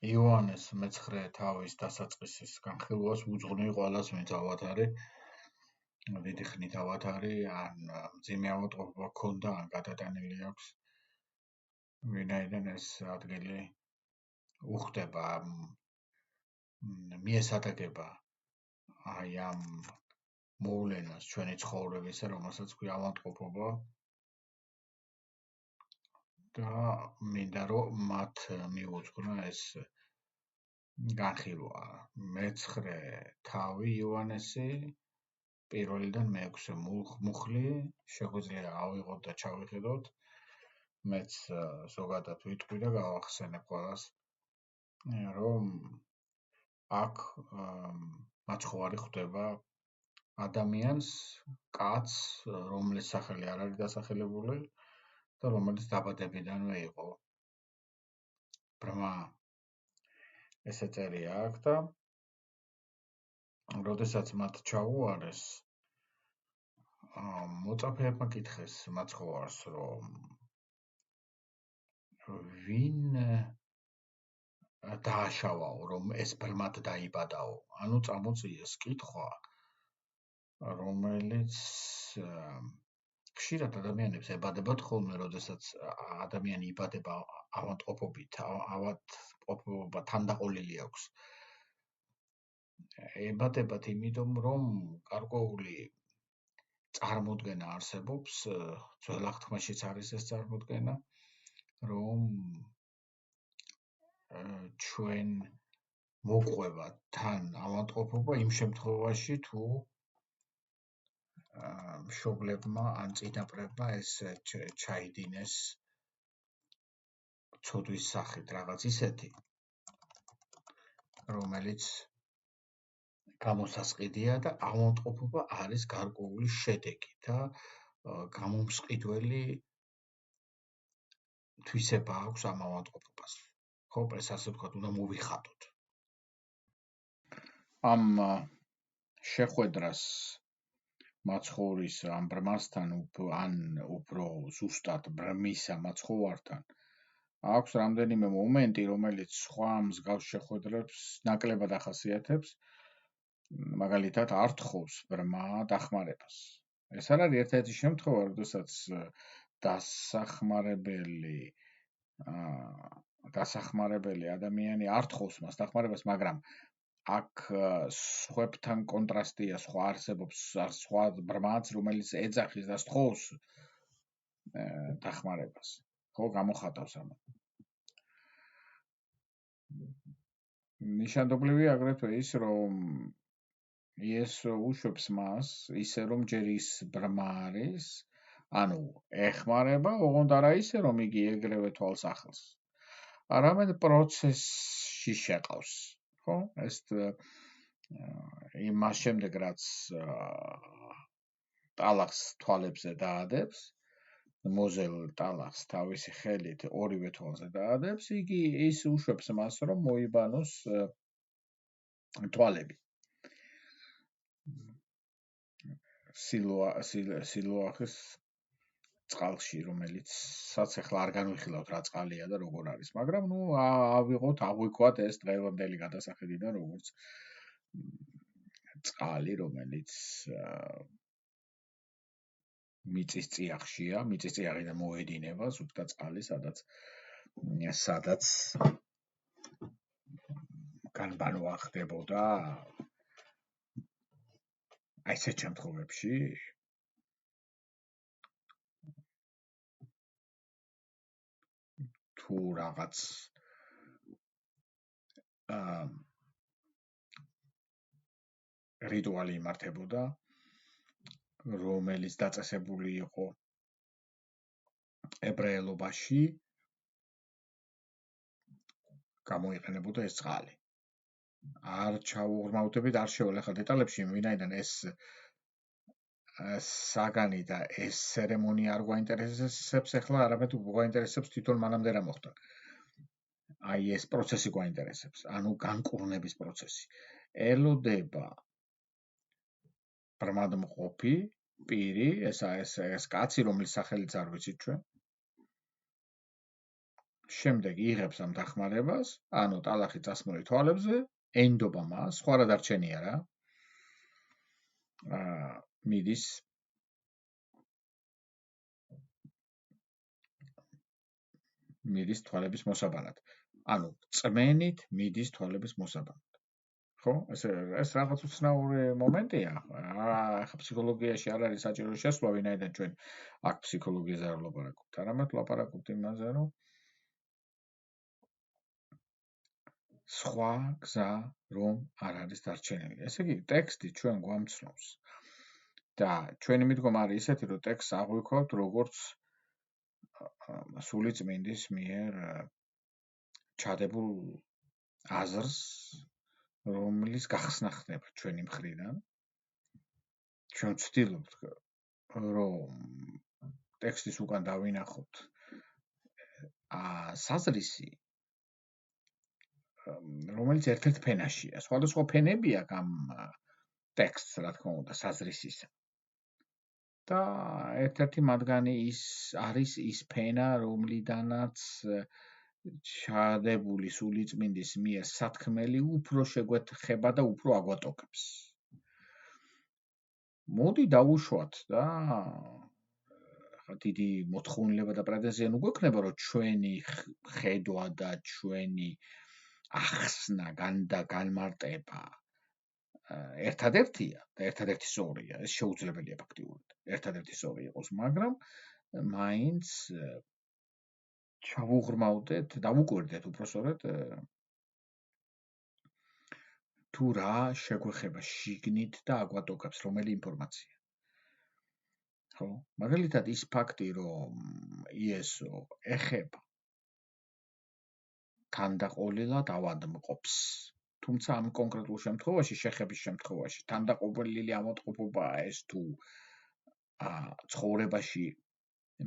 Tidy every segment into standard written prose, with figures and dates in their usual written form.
იოანეს მეცხრე თავის დასაწყისის განხილვას უძღვნი ყველას ვინც ავათარი, დიდი ხნით ავათარი, ან მძიმე ავადმყოფობა ჰქონდა, ან გადატანილი აქვს, ვინაიდან ეს ადგილი უხდება მიესადაგება აი ამ მოვლენას ჩვენი ცხოვრებისა, რომელსაც ქვია ავადმყოფობა და მინდა რომ მათ მიუძღვნა ეს განხილვა. მეცხრე თავი იოანესი პირველიდან მეექვსე მუხლი შეგვიძლია ავიღოთ და ჩავიხედოთ. მეც ზოგადად ვიტყვი და გავახსენებ ყველას, რომ აქ მაცხოვარი ხვდება ადამიანს, კაცს, რომლის სახელი არ არის დასახელებული და რომელიც დაბადებიდანვე იყო ბრმა. ესე წერია აქ და როდესაც მათ ჩაუარეს, მოწაფეებმა კითხეს მაცხოვარს, რომ ვინ დააშავაო, რომ ეს ბრმად დაიბადაო. ანუ წამოწიეს კითხვა, რომელიც ხშირად ადამიანებს ებადებათ ხოლმე, როდესაც ადამიანი იბადება ავადმყოფობით, ავადმყოფობა თანდაყოლილი აქვს. ებადებათ იმიტომ, რომ გარკვეული წარმოდგენა არსებობს, ძველ აღთქმაშიც არის ეს წარმოდგენა, რომ ჩვენ მოყვება თან ავადმყოფობა იმ შემთხვევაში, თუ მშობლებმა ან წინაპრებმა ეს ჩაიდინეს ცოდვის სახით რაღაც ისეთი, რომელიც გამოსასყიდია და ავადმყოფობა არის გარკვეული შედეგი და გამომსყიდველი თვისება აქვს ამ ავადმყოფობას. ხო, ეს ასე ვთქვათ, უნდა მოვიხატოთ. ამ შეხვედრას მაცხოვრის ამ ბრმასთან ან უფრო ზუსტად ბრმისა მაცხოვართან აქვს რამდენიმე მომენტი, რომელიც სხვა მსგავს შეხვედრებს ნაკლებად ახასიათებს, მაგალითად არ თხოვს ბრმა დახმარებას. ეს არ არის ერთ-ერთი შემთხვევა, როდესაც დასახმარებელი ადამიანი არ თხოვს მას დახმარებას, მაგრამ აქ სხვებთან კონტრასტია, სხვა არსებობს სხვა ბრმაც, რომელიც ეძახის და სთხოვს დახმარებას. ხო, გამოხატავს ამას. ნიშანდობლივია აგრეთვე ის, რომ იესო უშვებს მას ისე, რომ ჯერ ის ბრმა არის, ანუ ეხმარება, ოღონდ არა ისე, რომ იგი ეგრევე თვალს ახელს. არამედ პროცესში შეყავს. ხო? ეს იმას შემდეგ, რაც ტალახს თვალებზე დაადებს, მოზელ ტალახს თავისი ხელით ორივე თვალზე დაადებს, იგი ის უშვებს მას, რომ მოიბანოს თვალები. სილოახის წყალში, რომელიცაც ახლა არ განვიხილავთ რა წყალია და როგორ არის, მაგრამ ავიქვათ ეს დღევანდელი გადასახედიდან როგორც წყალი, რომელიც მიწის წიაღშია, მიწის წიაღიდან მოედინება სუფთა წყალი, სადაც განბანვა ხდებოდა აი ესეთ შემთხვევებში თუ რაღაც რიტუალი იმართებოდა, რომელიც დაწესებული იყო ებრაელობაში, გამოიყენებოდა ეს წყალი. არ ჩავუღრმავდებით, არ შევალეხა დეტალებში, ვინაიდან ეს საგანი და ეს ცერემონია არ გვაინტერესებს ახლა, არამედ გვაინტერესებს თვითონ მანამდე რა მოხდა. აი ეს პროცესი გვაინტერესებს, ანუ განკურნების პროცესი. ელოდება ბრმადმყოფი პირი, ეს კაცი, რომლის სახელიც არ ვიცით ჩვენ. შემდეგ იღებს ამ დახმარებას, ანუ ტალახი წასმული თვალებზე, ენდობა მას, სხვა რა დარჩენია რა. მიდის თვალების მოსაბანად. ანუ წმენით მიდის თვალების მოსაბანად. ხო? ეს რაღაც უცნაური მომენტია. ახლა ფსიქოლოგიაში არ არის საჭირო შესვლა, ვინაიდან ჩვენ აქ ფსიქოლოგიაზე არ ვლაპარაკობთ, არამედ ვლაპარაკობთ იმაზე, რომ სხვა გზა რომ არ არის დარჩენილი. ესე იგი, ტექსტი ჩვენ გვამცნობს და ჩვენი მიდგომა არის ისეთი, რომ ტექსტს აღვიქვავთ როგორც სულიწმინდის მიერ ჩადებულ აზრს, რომლის გახსნა ხდება ჩვენი მხრიდან. ჩვენ ვცდილობთ, რომ ტექსტის უკან დავინახოთ საზრისი, რომელიც ერთ-ერთ ფენაშია. სხვადასხვა ფენები აქვს ამ ტექსტს, რა თქმა უნდა, საზრისისა. და ერთ-ერთი მათგანი არის ის ფენა, რომლიდანაც ჩადებული სულიწმინდის მიერ სათქმელი უფრო შეგვეთხება და უფრო აგვატოკებს. მოდი დავუშვათ და დიდი მოთხოვნილება და პრეტენზია ნუ გვექნება, რომ ჩვენი ხედვა და ჩვენი ახსნა და განმარტება ერთადერთია და ერთადერთი სწორია. ეს შეუძლებელია ფაქტიურად. ერთადერთი სწორი იყოს, მაგრამ მაინც ჩავუღრმავდეთ, დავუკვირდეთ უпроსტოდ თუ რა შეგვეხება შიგნით და აგვატოკებს რომელი ინფორმაცია. ხო? მაგალითად ის ფაქტი, რომ იესო ეხება თანდაყოლილად ავადმყოფს. თუმცა ამ კონკრეტულ შემთხვევაში, შეხების შემთხვევაში, თანდაყოლილი ავადმყოფობაა ეს თუ ცხოვრებაში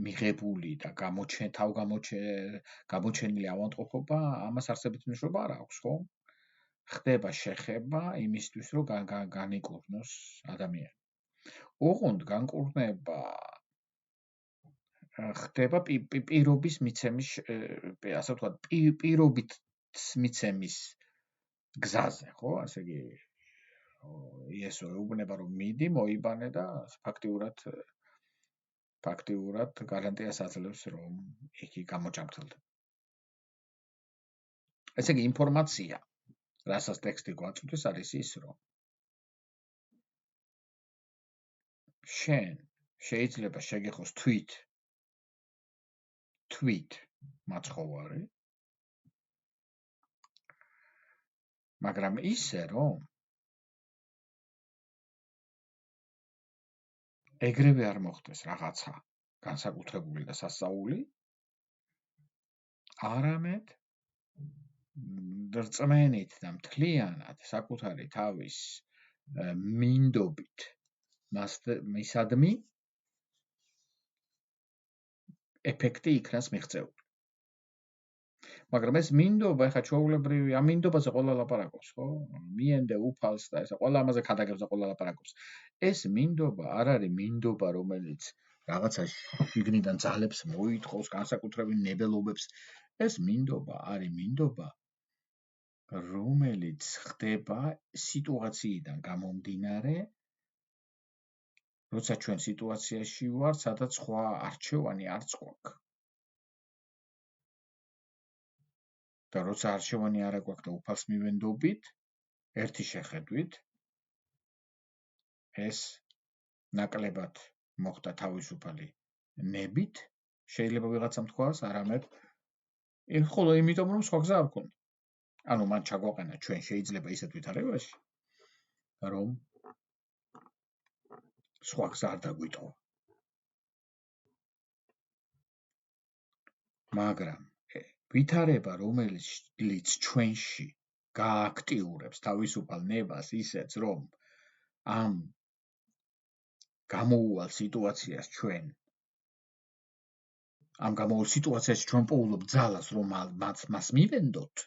მიღებული და გამოჩენილი ავადმყოფობა, ამას არსებითი მნიშვნელობა არ აქვს, ხო? ხდება შეხება იმისთვის, რომ განიკურნოს ადამიანი. ოღონდ განკურნება ხდება პირობის მიცემის, ასე ვთქვათ, პირობით მიცემის გზაზე, ხო? ასე იგი იესო ეუბნება, რომ მიდი, მოიბანე და ფაქტიურად გარანტიას აძლევს, რომ იგი გამოჯამრთელდება. ესე იგი, ინფორმაცია, რასაც ტექსტი გვაწვდის, არის ის, რომ შენ შეიძლება შეგეხოს თვით მაცხოვარი, მაგრამ ისე, რომ ეგრევე არ მოხდეს რაღაცა განსაკუთრებული და სასწაული, არამედ რწმენით და მთლიანად საკუთარი თავის მინდობით მისადმი ეფექტი იქნას მიღწეული. მაგრამ ეს მინდობა, ეხლა ჩვეულებრივი ამ მინდობაზე ყველა ლაპარაკობს, ხო? მიენდე უფალს და ესა ყველა ამაზე ქადაგებს და ყველა ლაპარაკობს. ეს მინდობა არ არის მინდობა, რომელიც რაღაცა შიგნიდან ძალებს მოითხოვს, განსაკუთრებით ნებელობებს. ეს მინდობა არის მინდობა, რომელიც ხდება სიტუაციიდან გამომდინარე, როცა ჩვენ სიტუაციაში ვართ, სადაც სხვა არჩევანი არც გვაქვს. და როცა არჩევანი არ აქვს და უფალს მივენდობით, ერთი შეხედვით ეს ნაკლებად მოხდა თავისუფალი ნებით, შეიძლება ვიღაცამ თქვას, არამედ ხოლო იმიტომ რომ სხვა გზა არ ქონდა. ანუ მან ჩაგვაყენა ჩვენ შეიძლება ისეთ ვითარებაში, რომ სხვა გზა არ დაგვიტოვა. მაგრამ ვითარება, რომელიც ჩვენში გააქტიურებს თავისუფალ ნებას ისეც, რომ ამ გამოუვალ სიტუაციას ჩვენ პოულობ ძალას, რომ მას მივენდოთ,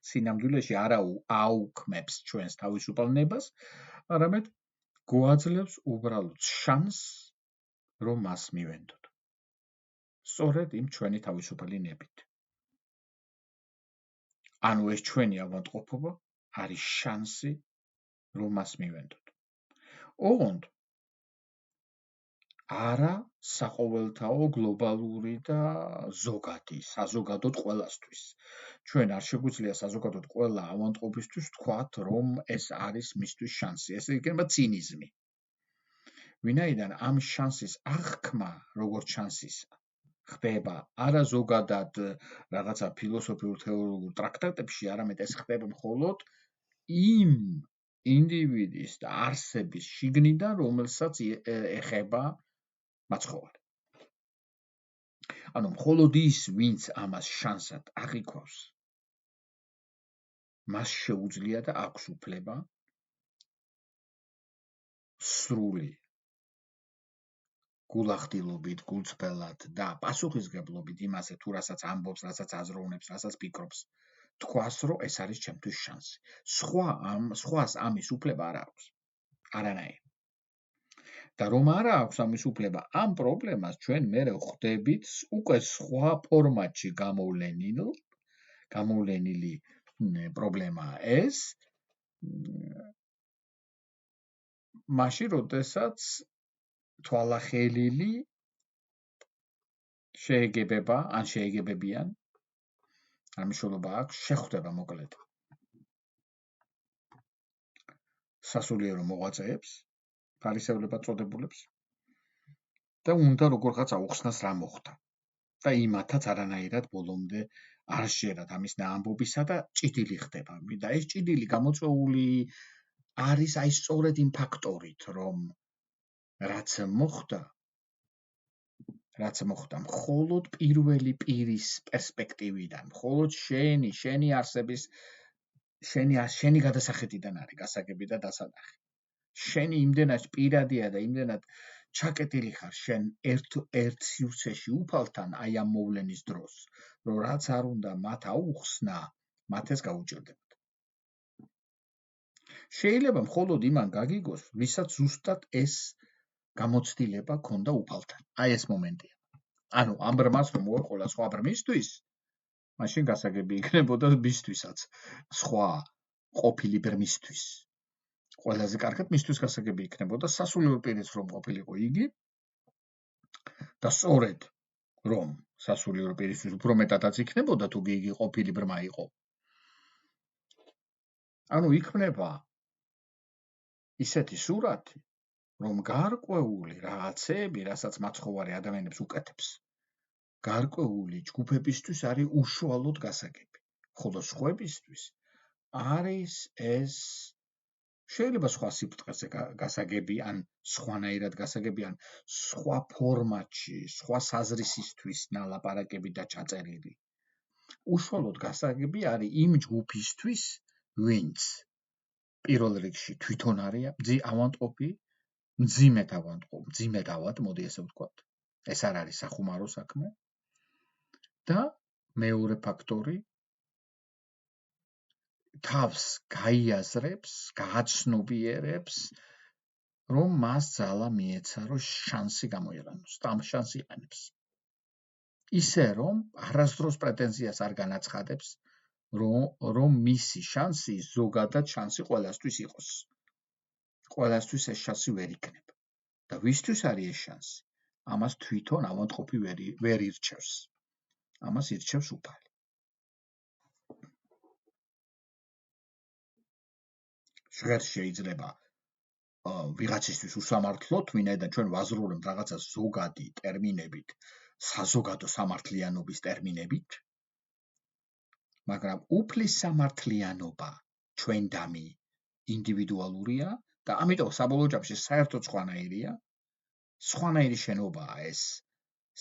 სინამდვილეში არ აუქმებს ჩვენს თავისუფალ ნებას, არამედ გვაძლევს უბრალოდ შანსს, რომ მას მივენდოთ. სწორედ იმ ჩვენი თავისუფალი ნებით. ანუ ეს ჩვენი ავადმყოფობა არის შანსი, რომ მას მივენდოთ. ოღონდ არა საყოველთაო, გლობალური და ზოგადი, საზოგადოდ ყველასთვის. ჩვენ არ შეგვიძლია საზოგადოდ ყველა ავადმყოფისთვის ვთქვათ, რომ ეს არის მისთვის შანსი. ეს იქნება ცინიზმი. ვინაიდან ამ შანსის აღქმა, როგორც შანსისა, ხდება არა ზოგადად რაღაცა ფილოსოფიურ თეორიულ ტრაქტატებში, არამედ ეს ხდება მხოლოდ იმ ინდივიდის და არსების შიგნიდან, რომელსაც ეხება მაცხოვარი. ანუ მხოლოდ ის, ვინც ამას შანსად აღიქვავს, მას შეუძლია და აქვს უფლება სრული გულახდილობით, გულწრფელად და პასუხისმგებლობით იმაზე, თუ რასაც ამბობს, რასაც აზროვნებს, რასაც ფიქრობს, თქვას, რომ ეს არის ჩემთვის შანსი. სხვას ამის უფლება არ აქვს. არანაირი. და რომ არა აქვს ამის უფლება, ამ პრობლემას ჩვენ მერე ხვდებით უკვე სხვა ფორმატში გამოვლენილი პრობლემაა ეს, მაშინ, როდესაც თვალახელილი შეეგებება, ან შეეგებებიან, არ მნიშვნელობა აქვს, შეხვდება მოკლედ სასულიერო მოღვაწეებს, ფარისევლებად წოდებულებს და უნდა როგორღაც აუხსნას რა მოხდა. და იმათაც არანაირად ბოლომდე არ შეერათ ამის ამბობისა და ჭიდილი ხდება. და ეს ჭიდილი გამოწვეული არის აი სწორედ იმ ფაქტორით, რომ რაც მოხდა, მხოლოდ პირველი პირის პერსპექტივიდან, მხოლოდ შენი არსების, შენი გადასახედიდან არის გასაგები და დასანახი. შენი იმდენად პირადია და იმდენად ჩაკეტილი ხარ შენ ერთ სივრცეში უფალთან აი ამ მოვლენის დროს, რომ რაც არ უნდა მათ აუხსნა, მათ ეს გაუჭირდებათ. შეიძლება მხოლოდ იმან გაგიგოს, ვისაც ზუსტად ეს გამოცდილება ქონდა უფალთან. აი ეს მომენტია. ანუ ამ ბრმას რომ მოეყოლა სხვა ბრმისთვის, მაშინ გასაგები იქნებოდა მისთვისაც, სხვა ყოფილი ბრმისთვის. ყველაზე კარგად მისთვის გასაგები იქნებოდა სასულიერო პირის რომ ყოფილიყო იგი და სწორედ რომ სასულიერო პირისთვის უფრო მეტადაც იქნებოდა თუ იგი ყოფილი ბრმა იყო. ანუ იქმნება ისეთი სურათი, რომ გარკვეული რაღაცები, რასაც მაცხოვარი ადამიანებს უკეთებს, გარკვეული ჯგუფებისთვის არის უშუალოდ გასაგები. ხოლო სხვებისთვის არის ეს შეიძლება სხვა სიბრტყეზე გასაგები, ან სხვანაირად გასაგები, ან სხვა ფორმატში, სხვა საზრისისთვის ნალაპარაკები და ჩაწერილი. უშუალოდ გასაგები არის იმ ჯგუფისთვის, ვინც პირველ რიგში თვითონ არის ავადმყოფი, მძიმედ ავად, მოდი ესე ვთქვათ. ეს არ არის სახუმარო საქმე. და მეორე ფაქტორი თავს გაიაზრებს, გააცნობიერებს, რომ მას ძალა მიეცა, რომ შანსი გამოიყენოს და ამ შანსს იყენებს. ისე რომ არასდროს პრეტენზიას არ განაცხადებს, რომ მისი შანსი ზოგადად შანსი ყველასთვის იყოს. ყველასთვის ეს შანსი ვერ იქნება. და ვისთვის არის ეს შანსი? ამას თვითონ ავადმყოფი ვერ ირჩევს. ამას ირჩევს უფალი. ჟღერს შეიძლება ვიღაცისთვის უსამართლოთ, ვინაიდან ჩვენ ვაზროვნებთ რაღაცა ზოგადი ტერმინებით, საზოგადო სამართლიანობის ტერმინებით, მაგრამ უფლის სამართლიანობა ჩვენდამი ინდივიდუალურია და ამიტომ საბოლოო ჯამში საერთოდ სხვანაირია. სხვანაირი შენობაა ეს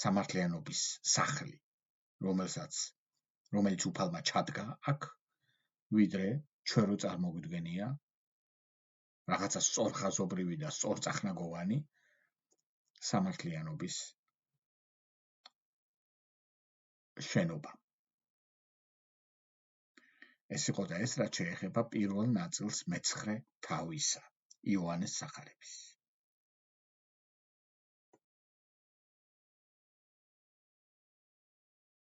სამართლიანობის სახლი, რომელიც უფალმა ჩადგა აქ, ვიდრე ჩვენ რო წარმოგვიდგენია რაღაცა სწორხაზობრივი და სწორწახნაგოვანი სამართლიანობის შენობა. ეს იყო და ეს რაც შეეხება პირველ ნაწილს მე-9 თავისა, იოანეს სახარების.